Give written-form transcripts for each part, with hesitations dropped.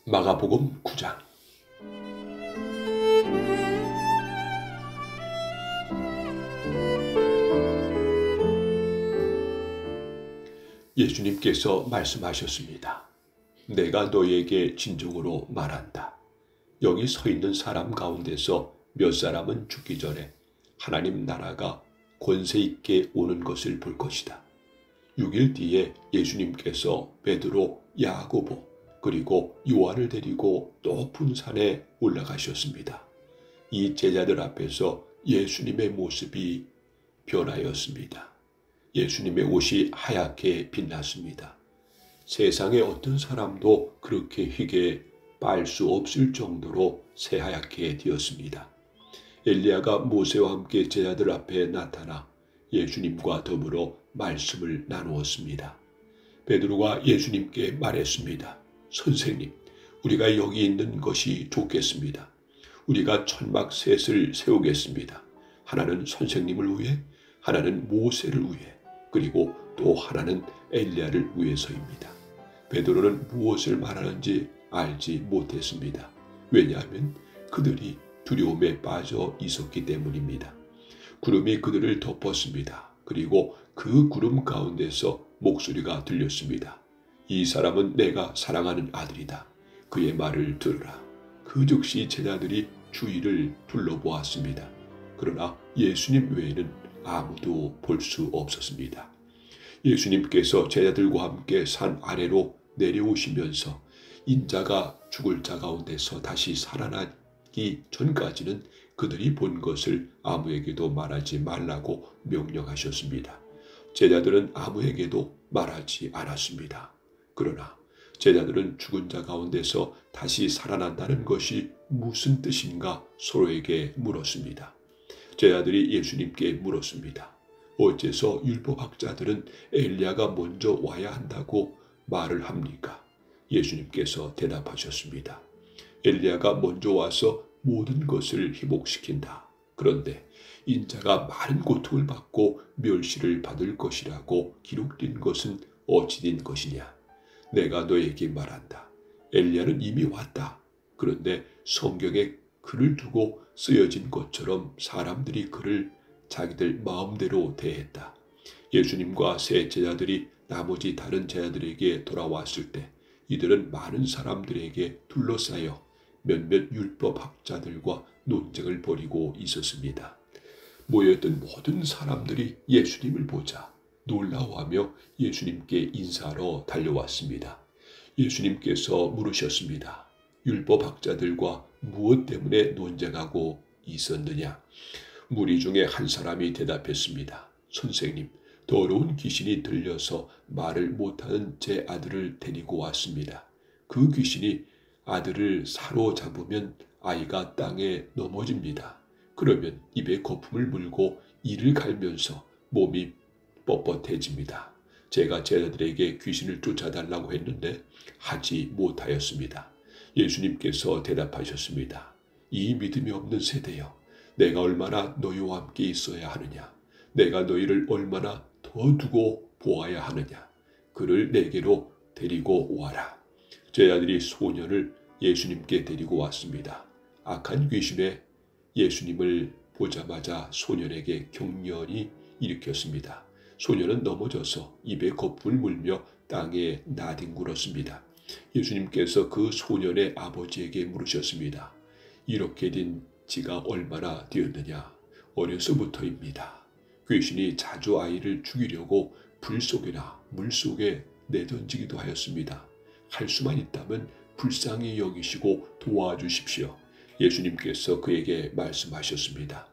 마가복음 9장. 예수님께서 말씀하셨습니다. 내가 너에게 진정으로 말한다. 여기 서 있는 사람 가운데서 몇 사람은 죽기 전에 하나님 나라가 권세 있게 오는 것을 볼 것이다. 6일 뒤에 예수님께서 베드로, 야고보, 그리고 요한을 데리고 높은 산에 올라가셨습니다. 이 제자들 앞에서 예수님의 모습이 변하였습니다. 예수님의 옷이 하얗게 빛났습니다. 세상에 어떤 사람도 그렇게 희게 빨 수 없을 정도로 새하얗게 되었습니다. 엘리야가 모세와 함께 제자들 앞에 나타나 예수님과 더불어 말씀을 나누었습니다. 베드로가 예수님께 말했습니다. 선생님, 우리가 여기 있는 것이 좋겠습니다. 우리가 천막 셋을 세우겠습니다. 하나는 선생님을 위해, 하나는 모세를 위해, 그리고 또 하나는 엘리야를 위해서입니다. 베드로는 무엇을 말하는지 알지 못했습니다. 왜냐하면 그들이 두려움에 빠져 있었기 때문입니다. 구름이 그들을 덮었습니다. 그리고 그 구름 가운데서 목소리가 들렸습니다. 이 사람은 내가 사랑하는 아들이다. 그의 말을 들으라. 그 즉시 제자들이 주위를 둘러보았습니다. 그러나 예수님 외에는 아무도 볼 수 없었습니다. 예수님께서 제자들과 함께 산 아래로 내려오시면서 인자가 죽을 자 가운데서 다시 살아나기 전까지는 그들이 본 것을 아무에게도 말하지 말라고 명령하셨습니다. 제자들은 아무에게도 말하지 않았습니다. 그러나 제자들은 죽은 자 가운데서 다시 살아난다는 것이 무슨 뜻인가 서로에게 물었습니다. 제자들이 예수님께 물었습니다. 어째서 율법학자들은 엘리야가 먼저 와야 한다고 말을 합니까? 예수님께서 대답하셨습니다. 엘리야가 먼저 와서 모든 것을 회복시킨다. 그런데 인자가 많은 고통을 받고 멸시를 받을 것이라고 기록된 것은 어찌 된 것이냐? 내가 너에게 말한다. 엘리야는 이미 왔다. 그런데 성경에 그를 두고 쓰여진 것처럼 사람들이 그를 자기들 마음대로 대했다. 예수님과 세 제자들이 나머지 다른 제자들에게 돌아왔을 때 이들은 많은 사람들에게 둘러싸여 몇몇 율법학자들과 논쟁을 벌이고 있었습니다. 모여있던 모든 사람들이 예수님을 보자 놀라워하며 예수님께 인사하러 달려왔습니다. 예수님께서 물으셨습니다. 율법학자들과 무엇 때문에 논쟁하고 있었느냐? 무리 중에 한 사람이 대답했습니다. 선생님, 더러운 귀신이 들려서 말을 못하는 제 아들을 데리고 왔습니다. 그 귀신이 아들을 사로잡으면 아이가 땅에 넘어집니다. 그러면 입에 거품을 물고 이를 갈면서 몸이 뻣뻣해집니다. 제가 제자들에게 귀신을 쫓아달라고 했는데 하지 못하였습니다. 예수님께서 대답하셨습니다. 이 믿음이 없는 세대여, 내가 얼마나 너희와 함께 있어야 하느냐? 내가 너희를 얼마나 더 두고 보아야 하느냐? 그를 내게로 데리고 와라. 제자들이 소년을 예수님께 데리고 왔습니다. 악한 귀신에 예수님을 보자마자 소년에게 경련이 일으켰습니다. 소년은 넘어져서 입에 거품을 물며 땅에 나뒹굴었습니다. 예수님께서 그 소년의 아버지에게 물으셨습니다. 이렇게 된 지가 얼마나 되었느냐? 어려서부터입니다. 귀신이 자주 아이를 죽이려고 불 속이나 물 속에 내던지기도 하였습니다. 할 수만 있다면 불쌍히 여기시고 도와주십시오. 예수님께서 그에게 말씀하셨습니다.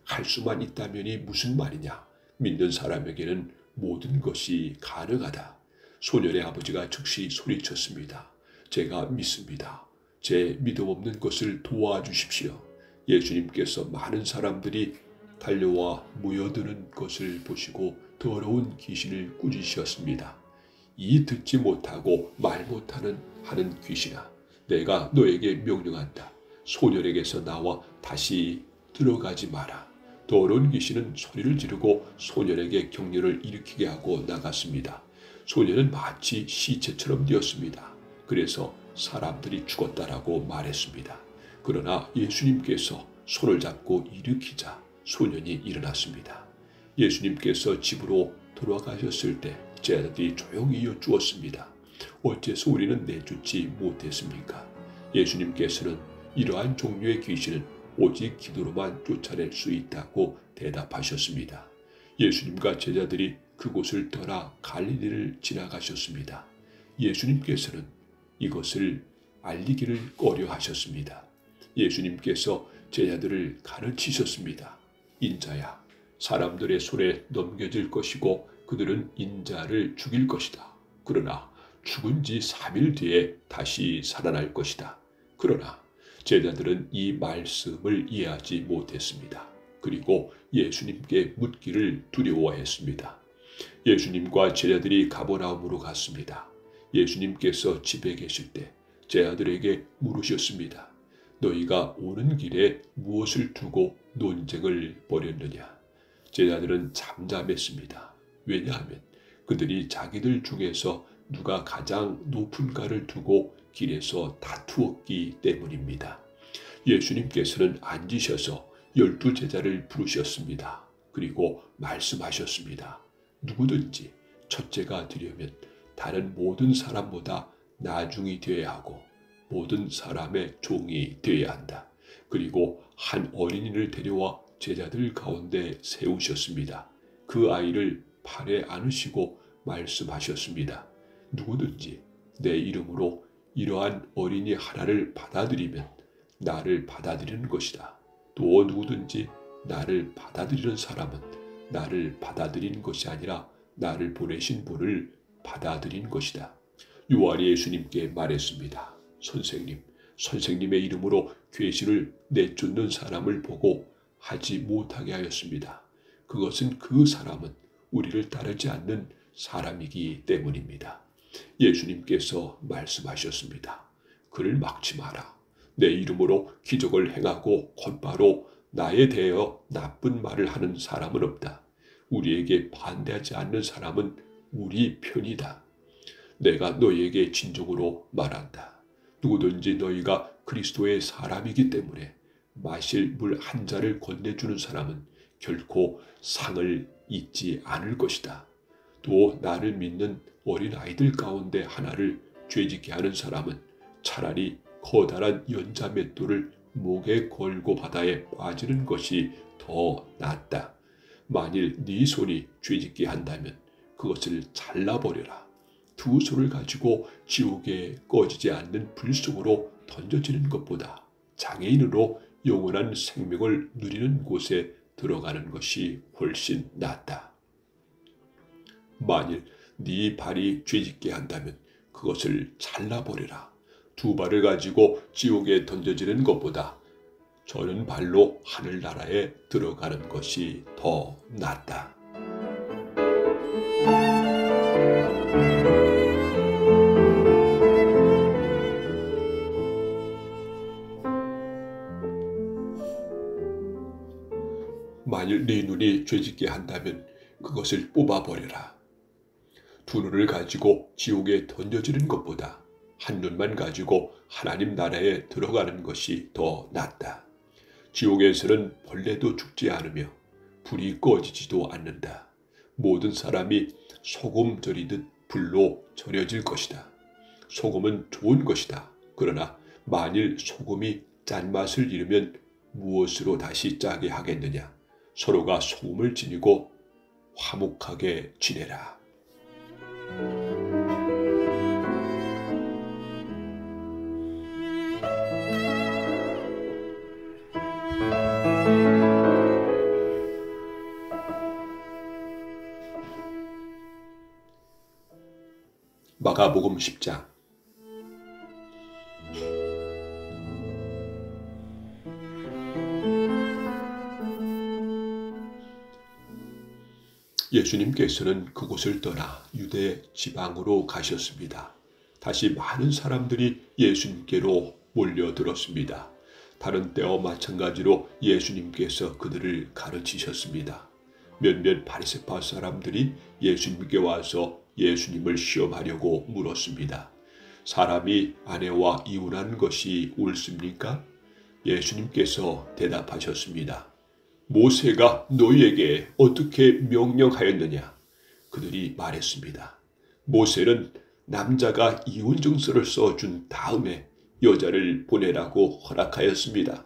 할 수만 있다면이 무슨 말이냐? 믿는 사람에게는 모든 것이 가능하다. 소년의 아버지가 즉시 소리쳤습니다. 제가 믿습니다. 제 믿음 없는 것을 도와주십시오. 예수님께서 많은 사람들이 달려와 모여드는 것을 보시고 더러운 귀신을 꾸짖으셨습니다. 이 듣지 못하고 말 못하는 하는 귀신아, 내가 너에게 명령한다. 소년에게서 나와 다시 들어가지 마라. 더러운 귀신은 소리를 지르고 소년에게 격려를 일으키게 하고 나갔습니다. 소년은 마치 시체처럼 되었습니다. 그래서 사람들이 죽었다라고 말했습니다. 그러나 예수님께서 손을 잡고 일으키자 소년이 일어났습니다. 예수님께서 집으로 돌아가셨을 때 제자들이 조용히 여쭈었습니다. 어째서 우리는 내쫓지 못했습니까? 예수님께서는 이러한 종류의 귀신은 오직 기도로만 쫓아낼 수 있다고 대답하셨습니다. 예수님과 제자들이 그곳을 떠나 갈릴리를 지나가셨습니다. 예수님께서는 이것을 알리기를 꺼려하셨습니다. 예수님께서 제자들을 가르치셨습니다. 인자야, 사람들의 손에 넘겨질 것이고 그들은 인자를 죽일 것이다. 그러나 죽은 지 3일 뒤에 다시 살아날 것이다. 그러나 제자들은 이 말씀을 이해하지 못했습니다. 그리고 예수님께 묻기를 두려워했습니다. 예수님과 제자들이 가버나움으로 갔습니다. 예수님께서 집에 계실 때 제자들에게 물으셨습니다. 너희가 오는 길에 무엇을 두고 논쟁을 벌였느냐? 제자들은 잠잠했습니다. 왜냐하면 그들이 자기들 중에서 누가 가장 높은가를 두고 길에서 다투었기 때문입니다. 예수님께서는 앉으셔서 12 제자를 부르셨습니다. 그리고 말씀하셨습니다. 누구든지 첫째가 되려면 다른 모든 사람보다 나중이 되어야 하고 모든 사람의 종이 되어야 한다. 그리고 한 어린이를 데려와 제자들 가운데 세우셨습니다. 그 아이를 팔에 안으시고 말씀하셨습니다. 누구든지 내 이름으로 이러한 어린이 하나를 받아들이면 나를 받아들이는 것이다. 또 누구든지 나를 받아들이는 사람은 나를 받아들이는 것이 아니라 나를 보내신 분을 받아들인 것이다. 요한이 예수님께 말했습니다. 선생님의 이름으로 괴신을 내쫓는 사람을 보고 하지 못하게 하였습니다. 그것은 그 사람은 우리를 따르지 않는 사람이기 때문입니다. 예수님께서 말씀하셨습니다. 그를 막지 마라. 내 이름으로 기적을 행하고 곧바로 나에 대하여 나쁜 말을 하는 사람은 없다. 우리에게 반대하지 않는 사람은 우리 편이다. 내가 너희에게 진정으로 말한다. 누구든지 너희가 그리스도의 사람이기 때문에 마실 물 한 잔을 건네주는 사람은 결코 상을 잊지 않을 것이다. 또 나를 믿는 어린 아이들 가운데 하나를 죄짓게 하는 사람은 차라리 커다란 연자 맷돌을 목에 걸고 바다에 빠지는 것이 더 낫다. 만일 네 손이 죄짓게 한다면 그것을 잘라버려라. 두 손을 가지고 지옥에 꺼지지 않는 불 속으로 던져지는 것보다 장애인으로 영원한 생명을 누리는 곳에 들어가는 것이 훨씬 낫다. 만일 네 발이 죄짓게 한다면 그것을 잘라버려라. 두 발을 가지고 지옥에 던져지는 것보다 저는 발로 하늘나라에 들어가는 것이 더 낫다. 만일 네 눈이 죄짓게 한다면 그것을 뽑아버려라. 두 눈을 가지고 지옥에 던져지는 것보다 한 눈만 가지고 하나님 나라에 들어가는 것이 더 낫다. 지옥에서는 벌레도 죽지 않으며 불이 꺼지지도 않는다. 모든 사람이 소금 절이듯 불로 절여질 것이다. 소금은 좋은 것이다. 그러나 만일 소금이 짠맛을 잃으면 무엇으로 다시 짜게 하겠느냐? 서로가 소금을 지니고 화목하게 지내라. 마가복음 10장. 예수님께서는 그곳을 떠나 유대 지방으로 가셨습니다. 다시 많은 사람들이 예수님께로 몰려들었습니다. 다른 때와 마찬가지로 예수님께서 그들을 가르치셨습니다. 몇몇 바리새파 사람들이 예수님께 와서 예수님을 시험하려고 물었습니다. 사람이 아내와 이혼하는 것이 옳습니까? 예수님께서 대답하셨습니다. 모세가 너희에게 어떻게 명령하였느냐? 그들이 말했습니다. 모세는 남자가 이혼 증서를 써준 다음에 여자를 보내라고 허락하였습니다.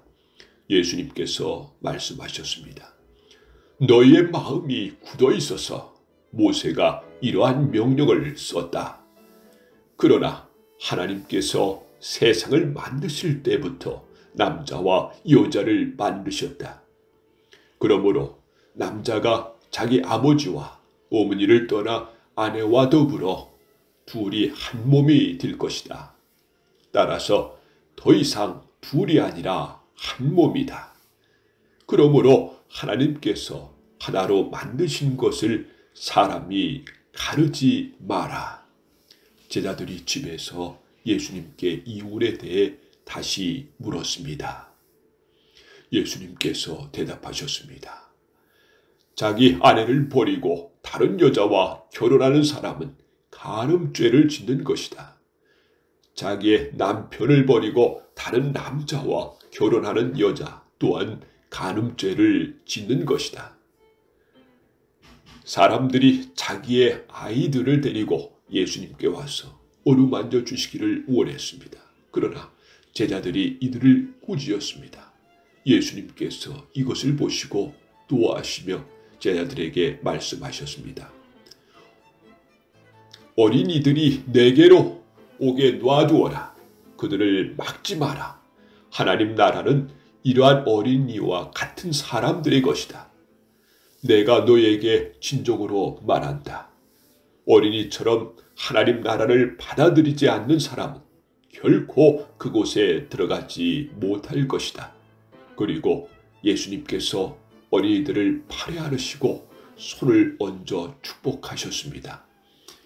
예수님께서 말씀하셨습니다. 너희의 마음이 굳어 있어서 모세가 이러한 명령을 썼다. 그러나 하나님께서 세상을 만드실 때부터 남자와 여자를 만드셨다. 그러므로 남자가 자기 아버지와 어머니를 떠나 아내와 더불어 둘이 한 몸이 될 것이다. 따라서 더 이상 둘이 아니라 한 몸이다. 그러므로 하나님께서 하나로 만드신 것을 사람이 가르지 마라. 제자들이 집에서 예수님께 이혼에 대해 다시 물었습니다. 예수님께서 대답하셨습니다. 자기 아내를 버리고 다른 여자와 결혼하는 사람은 간음죄를 짓는 것이다. 자기의 남편을 버리고 다른 남자와 결혼하는 여자 또한 간음죄를 짓는 것이다. 사람들이 자기의 아이들을 데리고 예수님께 와서 어루만져 주시기를 원했습니다. 그러나 제자들이 이들을 꾸짖었습니다. 예수님께서 이것을 보시고 노하시며 제자들에게 말씀하셨습니다. 어린이들이 내게로 오게 놔두어라. 그들을 막지 마라. 하나님 나라는 이러한 어린이와 같은 사람들의 것이다. 내가 너에게 진정으로 말한다. 어린이처럼 하나님 나라를 받아들이지 않는 사람은 결코 그곳에 들어가지 못할 것이다. 그리고 예수님께서 어린이들을 팔에 안으시고 손을 얹어 축복하셨습니다.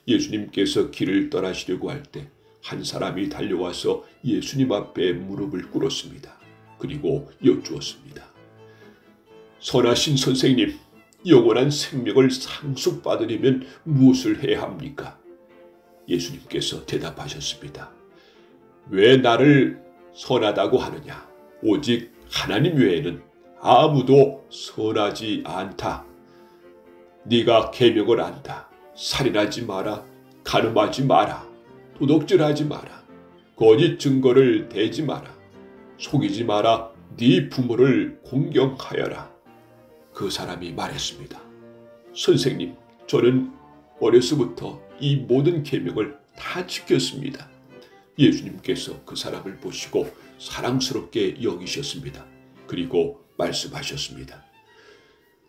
예수님께서 길을 떠나시려고 할 때 한 사람이 달려와서 예수님 앞에 무릎을 꿇었습니다. 그리고 여쭈었습니다. 선하신 선생님, 영원한 생명을 상속받으려면 무엇을 해야 합니까? 예수님께서 대답하셨습니다. 왜 나를 선하다고 하느냐? 오직 하나님 외에는 아무도 선하지 않다. 네가 계명을 안다. 살인하지 마라. 간음하지 마라. 도둑질하지 마라. 거짓 증거를 대지 마라. 속이지 마라. 네 부모를 공경하여라. 그 사람이 말했습니다. 선생님, 저는 어려서부터 이 모든 계명을 다 지켰습니다. 예수님께서 그 사람을 보시고 사랑스럽게 여기셨습니다. 그리고 말씀하셨습니다.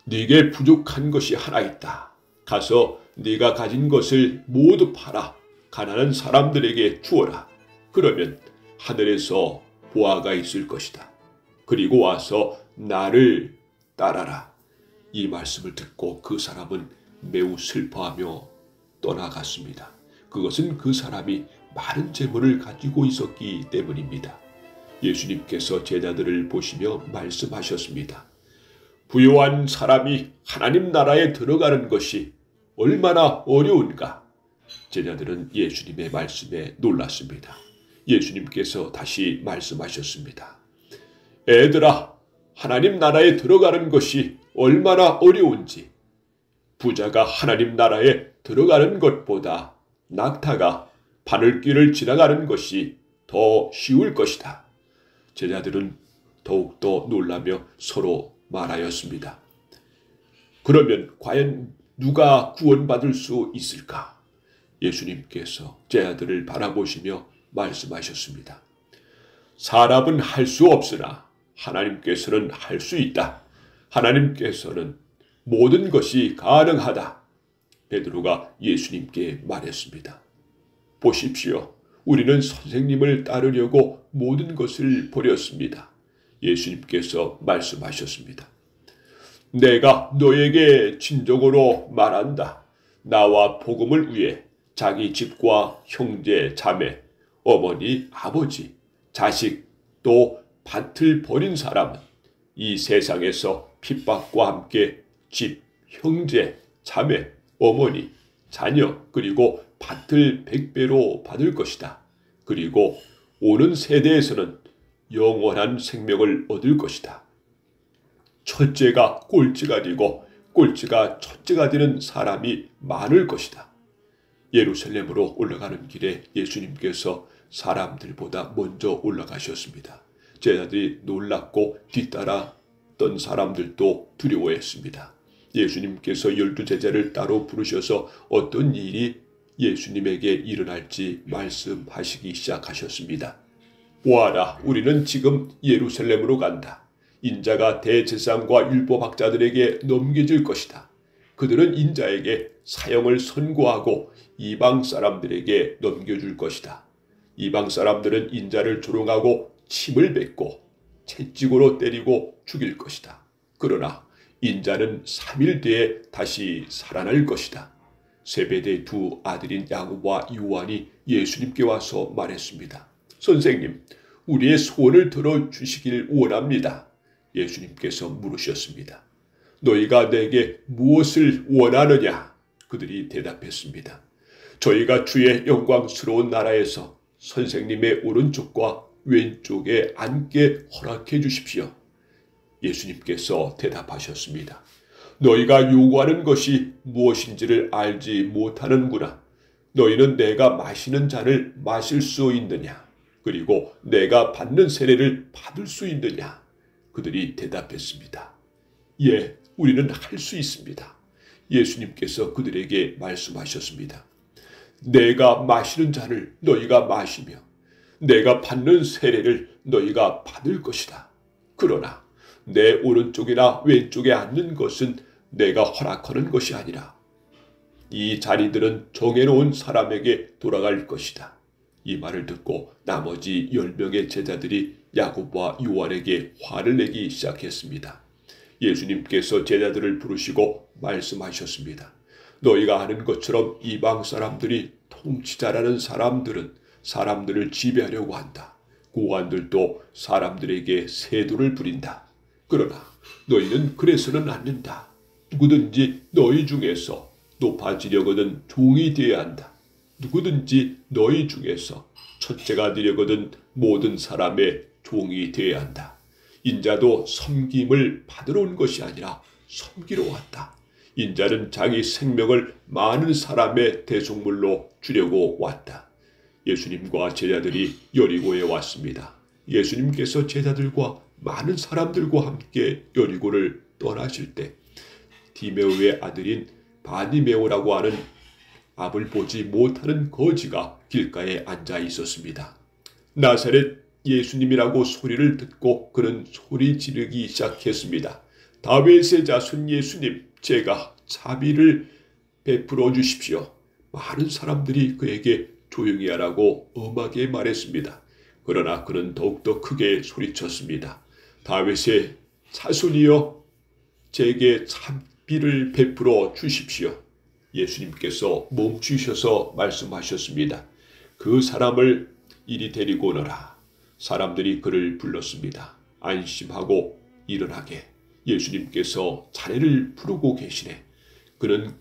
네게 부족한 것이 하나 있다. 가서 네가 가진 것을 모두 팔아 가난한 사람들에게 주어라. 그러면 하늘에서 보화가 있을 것이다. 그리고 와서 나를 따라라. 이 말씀을 듣고 그 사람은 매우 슬퍼하며 떠나갔습니다. 그것은 그 사람이 많은 재물을 가지고 있었기 때문입니다. 예수님께서 제자들을 보시며 말씀하셨습니다. 부유한 사람이 하나님 나라에 들어가는 것이 얼마나 어려운가. 제자들은 예수님의 말씀에 놀랐습니다. 예수님께서 다시 말씀하셨습니다. 애들아, 하나님 나라에 들어가는 것이 얼마나 어려운지 부자가 하나님 나라에 들어가는 것보다 낙타가 바늘길을 지나가는 것이 더 쉬울 것이다. 제자들은 더욱더 놀라며 서로 말하였습니다. 그러면 과연 누가 구원받을 수 있을까? 예수님께서 제자들을 바라보시며 말씀하셨습니다. 사람은 할 수 없으나 하나님께서는 할 수 있다. 하나님께서는 모든 것이 가능하다. 베드로가 예수님께 말했습니다. 보십시오. 우리는 선생님을 따르려고 모든 것을 버렸습니다. 예수님께서 말씀하셨습니다. 내가 너에게 진정으로 말한다. 나와 복음을 위해 자기 집과 형제, 자매, 어머니, 아버지, 자식, 또 밭을 버린 사람은 이 세상에서 핍박과 함께 집, 형제, 자매, 어머니, 자녀, 그리고 밭을 100배로 받을 것이다. 그리고 오는 세대에서는 영원한 생명을 얻을 것이다. 첫째가 꼴찌가 되고 꼴찌가 첫째가 되는 사람이 많을 것이다. 예루살렘으로 올라가는 길에 예수님께서 사람들보다 먼저 올라가셨습니다. 제자들이 놀랐고 뒤따랐던 사람들도 두려워했습니다. 예수님께서 12제자를 따로 부르셔서 어떤 일이 예수님에게 일어날지 말씀하시기 시작하셨습니다. 보아라, 우리는 지금 예루살렘으로 간다. 인자가 대제사장과 율법학자들에게 넘겨질 것이다. 그들은 인자에게 사형을 선고하고 이방 사람들에게 넘겨줄 것이다. 이방 사람들은 인자를 조롱하고 침을 뱉고 채찍으로 때리고 죽일 것이다. 그러나 인자는 3일 뒤에 다시 살아날 것이다. 세베대의 두 아들인 야고보와 요한이 예수님께 와서 말했습니다. 선생님, 우리의 소원을 들어주시길 원합니다. 예수님께서 물으셨습니다. 너희가 내게 무엇을 원하느냐? 그들이 대답했습니다. 저희가 주의 영광스러운 나라에서 선생님의 오른쪽과 왼쪽에 앉게 허락해 주십시오. 예수님께서 대답하셨습니다. 너희가 요구하는 것이 무엇인지를 알지 못하는구나. 너희는 내가 마시는 잔을 마실 수 있느냐? 그리고 내가 받는 세례를 받을 수 있느냐? 그들이 대답했습니다. 예, 우리는 할 수 있습니다. 예수님께서 그들에게 말씀하셨습니다. 내가 마시는 잔을 너희가 마시며 내가 받는 세례를 너희가 받을 것이다. 그러나 내 오른쪽이나 왼쪽에 앉는 것은 내가 허락하는 것이 아니라 이 자리들은 정해놓은 사람에게 돌아갈 것이다. 이 말을 듣고 나머지 10명의 제자들이 야고보와 요한에게 화를 내기 시작했습니다. 예수님께서 제자들을 부르시고 말씀하셨습니다. 너희가 아는 것처럼 이방 사람들이 통치자라는 사람들은 사람들을 지배하려고 한다. 고관들도 사람들에게 세도를 부린다. 그러나 너희는 그래서는 안 된다. 누구든지 너희 중에서 높아지려거든 종이 되어야 한다. 누구든지 너희 중에서 첫째가 되려거든 모든 사람의 종이 되어야 한다. 인자도 섬김을 받으러 온 것이 아니라 섬기러 왔다. 인자는 자기 생명을 많은 사람의 대속물로 주려고 왔다. 예수님과 제자들이 여리고에 왔습니다. 예수님께서 제자들과 많은 사람들과 함께 여리고를 떠나실 때 디메오의 아들인 바디메오라고 하는 앞을 보지 못하는 거지가 길가에 앉아 있었습니다. 나사렛 예수님이라고 소리를 듣고 그는 소리 지르기 시작했습니다. 다윗의 자손 예수님, 제가 자비를 베풀어 주십시오. 많은 사람들이 그에게 조용히 하라고 엄하게 말했습니다. 그러나 그는 더욱더 크게 소리쳤습니다. 다윗의 자손이여, 제게 자비를 베풀어 주십시오. 예수님께서 멈추셔서 말씀하셨습니다. 그 사람을 이리 데리고 오너라. 사람들이 그를 불렀습니다. 안심하고 일어나게. 예수님께서 자네를 부르고 계시네. 그는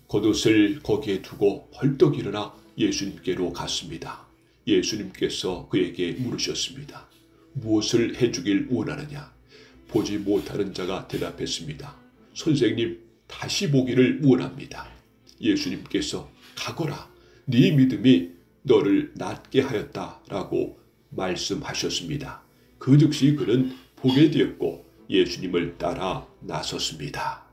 겉옷을 거기에 두고 벌떡 일어나 예수님께로 갔습니다. 예수님께서 그에게 물으셨습니다. 무엇을 해주길 원하느냐? 보지 못하는 자가 대답했습니다. 선생님, 다시 보기를 원합니다. 예수님께서 가거라. 네 믿음이 너를 낫게 하였다라고 말씀하셨습니다. 그 즉시 그는 보게 되었고 예수님을 따라 나섰습니다.